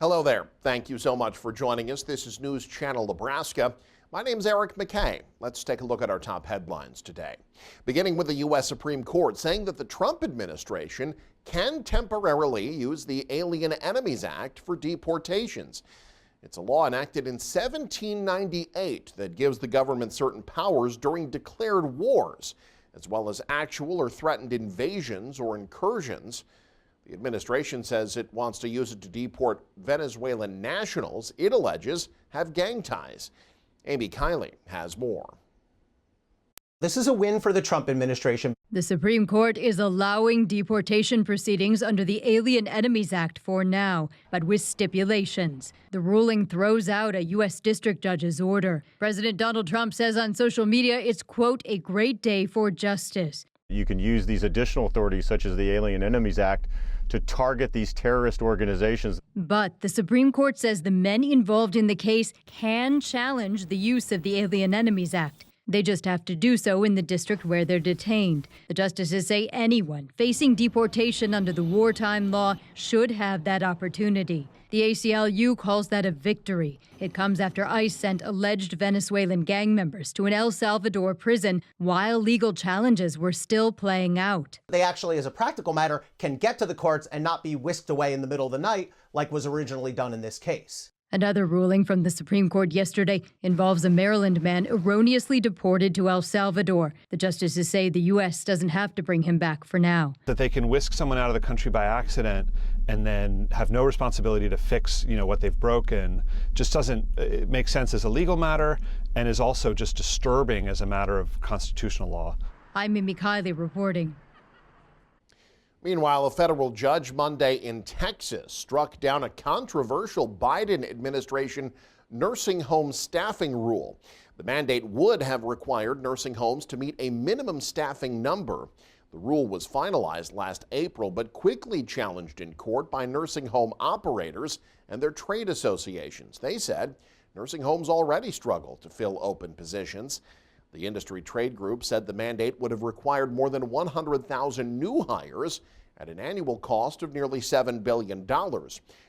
Hello there. Thank you so much for joining us. This is News Channel Nebraska. My name's Eric McKay. Let's take a look at our top headlines today. Beginning with the U.S. Supreme Court saying that the Trump administration can temporarily use the Alien Enemies Act for deportations. It's a law enacted in 1798 that gives the government certain powers during declared wars, as well as actual or threatened invasions or incursions. The administration says it wants to use it to deport Venezuelan nationals it alleges have gang ties. Amy Kiley has more. This is a win for the Trump administration. The Supreme Court is allowing deportation proceedings under the Alien Enemies Act for now, but with stipulations. The ruling throws out a U.S. district judge's order. President Donald Trump says on social media it's, quote, a great day for justice. You can use these additional authorities, such as the Alien Enemies Act, to target these terrorist organizations. But the Supreme Court says the men involved in the case can challenge the use of the Alien Enemies Act. They just have to do so in the district where they're detained. The justices say anyone facing deportation under the wartime law should have that opportunity. The ACLU calls that a victory. It comes after ICE sent alleged Venezuelan gang members to an El Salvador prison while legal challenges were still playing out. They actually, as a practical matter, can get to the courts and not be whisked away in the middle of the night like was originally done in this case. Another ruling from the Supreme Court yesterday involves a Maryland man erroneously deported to El Salvador. The justices say the U.S. doesn't have to bring him back for now. That they can whisk someone out of the country by accident and then have no responsibility to fix, what they've broken just doesn't make sense as a legal matter and is also just disturbing as a matter of constitutional law. I'm Amy Kiley reporting. Meanwhile, a federal judge Monday in Texas struck down a controversial Biden administration nursing home staffing rule. The mandate would have required nursing homes to meet a minimum staffing number. The rule was finalized last April, but quickly challenged in court by nursing home operators and their trade associations. They said nursing homes already struggle to fill open positions. The industry trade group said the mandate would have required more than 100,000 new hires at an annual cost of nearly $7 billion.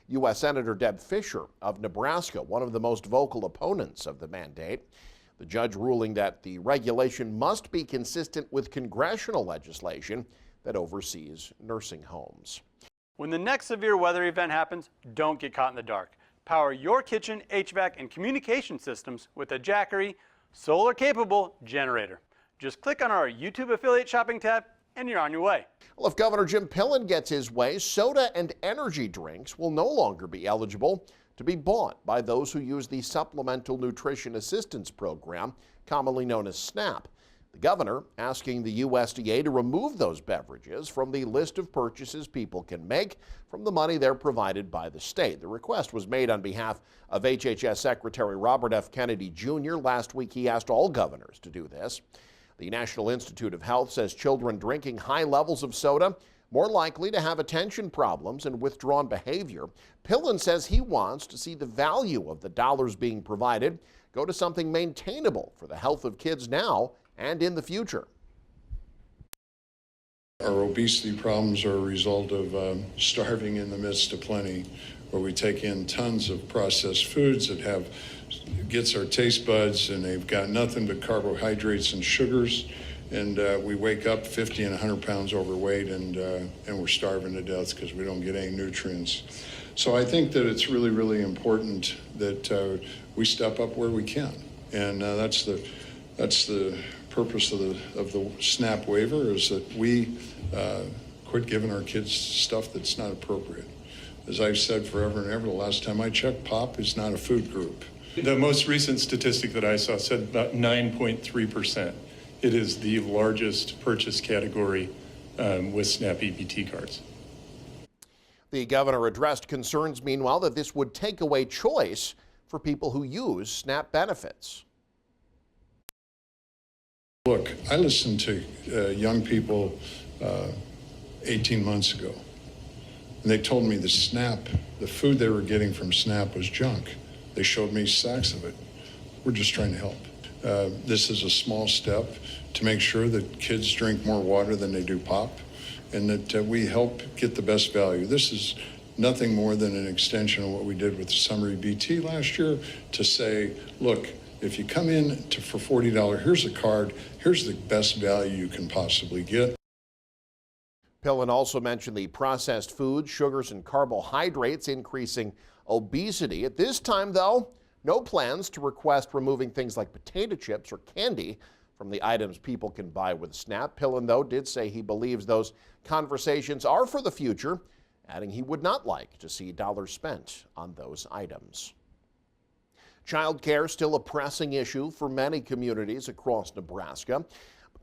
U.S. Senator Deb Fischer of Nebraska, one of the most vocal opponents of the mandate. The judge ruling that the regulation must be consistent with congressional legislation that oversees nursing homes. When the next severe weather event happens, don't get caught in the dark. Power your kitchen, HVAC, and communication systems with a Jackery solar-capable generator. Just click on our YouTube affiliate shopping tab and you're on your way. Well, if Governor Jim Pillen gets his way, soda and energy drinks will no longer be eligible to be bought by those who use the Supplemental Nutrition Assistance Program, commonly known as SNAP. The governor asking the USDA to remove those beverages from the list of purchases people can make from the money they're provided by the state. The request was made on behalf of HHS Secretary Robert F. Kennedy Jr. Last week, he asked all governors to do this. The National Institute of Health says children drinking high levels of soda more likely to have attention problems and withdrawn behavior. Pillen says he wants to see the value of the dollars being provided go to something maintainable for the health of kids now and in the future. Our obesity problems are a result of starving in the midst of plenty, where we take in tons of processed foods that gets our taste buds, and they've got nothing but carbohydrates and sugars, and we wake up 50 and 100 pounds overweight, and we're starving to death because we don't get any nutrients. So I think that it's really, really important that we step up where we can, and that's the purpose of the SNAP waiver, is that we quit giving our kids stuff that's not appropriate. As I've said forever and ever, the last time I checked, pop is not a food group. The most recent statistic that I saw said about 9.3%. It is the largest purchase category with SNAP EBT cards. The governor addressed concerns, meanwhile, that this would take away choice for people who use SNAP benefits. Look, I listened to young people 18 months ago, and they told me the food they were getting from SNAP was junk. They showed me sacks of it. We're just trying to help. This is a small step to make sure that kids drink more water than they do pop, and that we help get the best value. This is nothing more than an extension of what we did with the summary BT last year to say, look, if you come in for $40, here's a card, here's the best value you can possibly get. Pillen also mentioned the processed foods, sugars, and carbohydrates increasing obesity. At this time, though, no plans to request removing things like potato chips or candy from the items people can buy with SNAP. Pillen, though, did say he believes those conversations are for the future, adding he would not like to see dollars spent on those items. Child care still a pressing issue for many communities across Nebraska.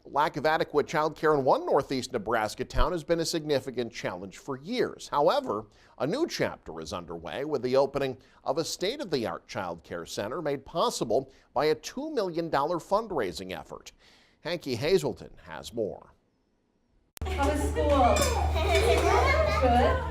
Lack of adequate child care in one northeast Nebraska town has been a significant challenge for years. However, a new chapter is underway with the opening of a state-of-the-art child care center made possible by a $2 million fundraising effort. Hanky Hazelton has more. How was school? Good.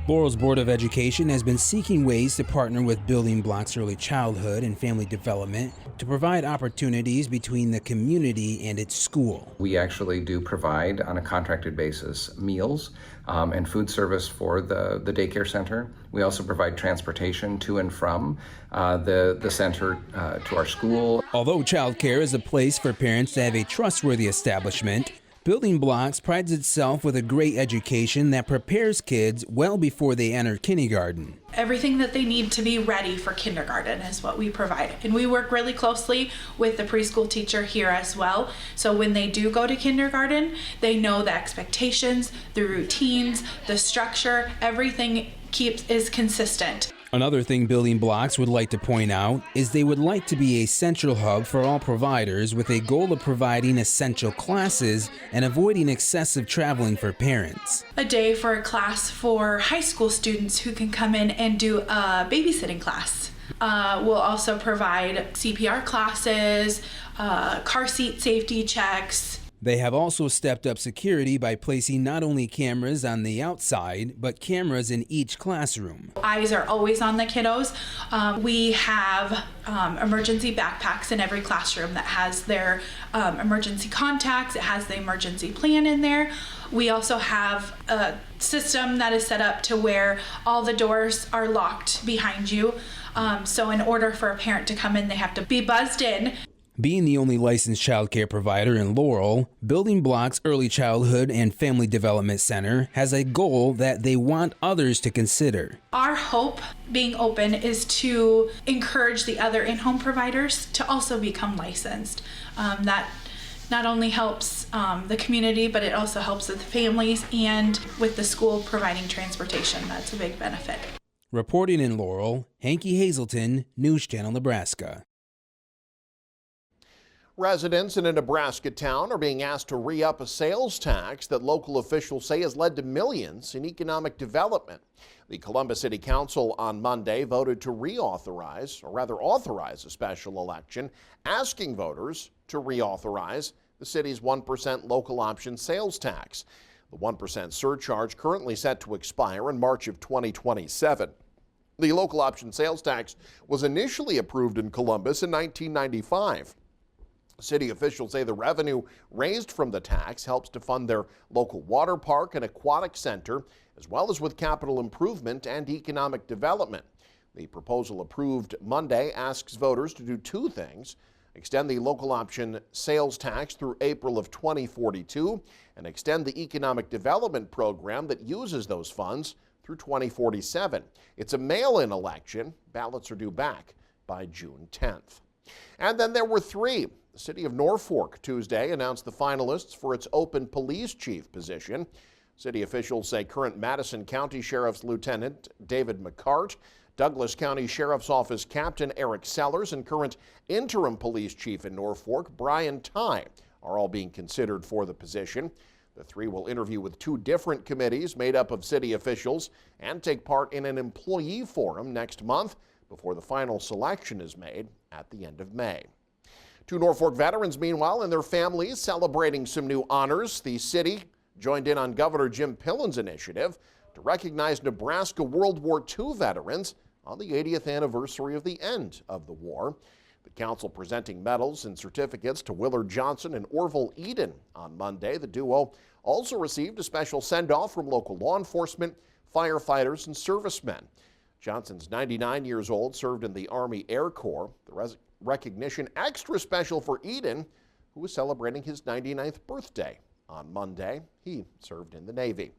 Laurel's Board of Education has been seeking ways to partner with Building Blocks Early Childhood and Family Development to provide opportunities between the community and its school. We actually do provide, on a contracted basis, meals and food service for the daycare center. We also provide transportation to and from the center to our school. Although child care is a place for parents to have a trustworthy establishment, Building Blocks prides itself with a great education that prepares kids well before they enter kindergarten. Everything that they need to be ready for kindergarten is what we provide. And we work really closely with the preschool teacher here as well. So when they do go to kindergarten, they know the expectations, the routines, the structure, everything is consistent. Another thing Building Blocks would like to point out is they would like to be a central hub for all providers with a goal of providing essential classes and avoiding excessive traveling for parents. A day for a class for high school students who can come in and do a babysitting class. We'll also provide CPR classes, car seat safety checks. They have also stepped up security by placing not only cameras on the outside, but cameras in each classroom. Eyes are always on the kiddos. We have emergency backpacks in every classroom that has their emergency contacts. It has the emergency plan in there. We also have a system that is set up to where all the doors are locked behind you. So in order for a parent to come in, they have to be buzzed in. Being the only licensed child care provider in Laurel, Building Blocks Early Childhood and Family Development Center has a goal that they want others to consider. Our hope being open is to encourage the other in-home providers to also become licensed. That not only helps the community, but it also helps with the families and with the school providing transportation. That's a big benefit. Reporting in Laurel, Hanky Hazelton, News Channel, Nebraska. Residents in a Nebraska town are being asked to re-up a sales tax that local officials say has led to millions in economic development. The Columbus City Council on Monday voted to authorize a special election, asking voters to reauthorize the city's 1% local option sales tax. The 1% surcharge currently set to expire in March of 2027. The local option sales tax was initially approved in Columbus in 1995. City officials say the revenue raised from the tax helps to fund their local water park and aquatic center, as well as with capital improvement and economic development. The proposal approved Monday asks voters to do two things: extend the local option sales tax through April of 2042 and extend the economic development program that uses those funds through 2047. It's a mail-in election. Ballots are due back by June 10th. And then there were three. The city of Norfolk Tuesday announced the finalists for its open police chief position. City officials say current Madison County Sheriff's Lieutenant David McCart, Douglas County Sheriff's Office Captain Eric Sellers, and current interim police chief in Norfolk, Brian Tye, are all being considered for the position. The three will interview with two different committees made up of city officials and take part in an employee forum next month before the final selection is made at the end of May. Two Norfolk veterans, meanwhile, and their families celebrating some new honors. The city joined in on Governor Jim Pillen's initiative to recognize Nebraska World War II veterans on the 80th anniversary of the end of the war. The council presenting medals and certificates to Willard Johnson and Orville Eden on Monday. The duo also received a special send-off from local law enforcement firefighters, and servicemen. Johnson's 99 years old, served in the Army Air Corps. The recognition extra special for Eden, who was celebrating his 99th birthday on Monday. He served in the Navy.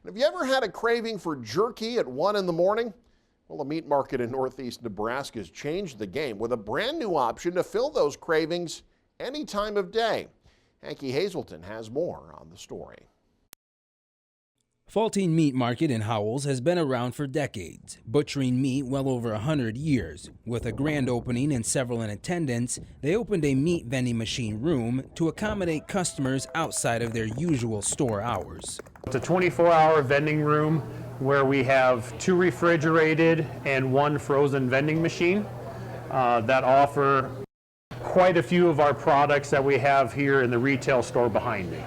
And have you ever had a craving for jerky at 1 in the morning? Well, a meat market in northeast Nebraska has changed the game with a brand new option to fill those cravings any time of day. Hanky Hazelton has more on the story. Faultine Meat Market in Howells has been around for decades, butchering meat well over 100 years. With a grand opening and several in attendance, they opened a meat vending machine room to accommodate customers outside of their usual store hours. It's a 24-hour vending room where we have 2 refrigerated and 1 frozen vending machine that offer quite a few of our products that we have here in the retail store behind me.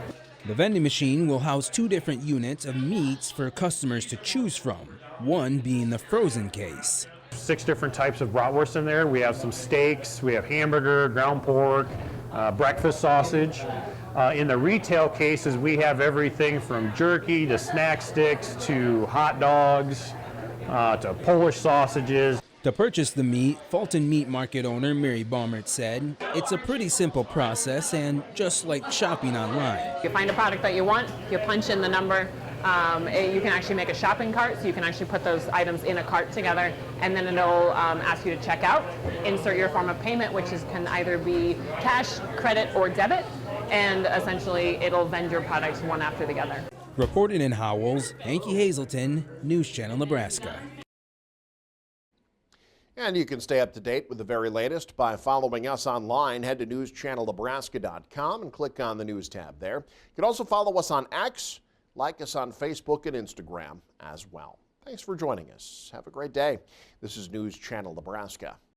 The vending machine will house 2 different units of meats for customers to choose from, one being the frozen case. 6 different types of bratwurst in there. We have some steaks, we have hamburger, ground pork, breakfast sausage. In the retail cases, we have everything from jerky to snack sticks to hot dogs to Polish sausages. To purchase the meat, Fulton Meat Market owner Mary Baumert said, it's a pretty simple process and just like shopping online. You find a product that you want, you punch in the number, you can actually make a shopping cart, so you can actually put those items in a cart together, and then it'll ask you to check out, insert your form of payment, which can either be cash, credit, or debit, and essentially it'll vend your products one after the other. Reported in Howells, Hanky Hazelton, News Channel, Nebraska. And you can stay up to date with the very latest by following us online. Head to newschannelnebraska.com and click on the News tab there. You can also follow us on X, like us on Facebook and Instagram as well. Thanks for joining us. Have a great day. This is News Channel Nebraska.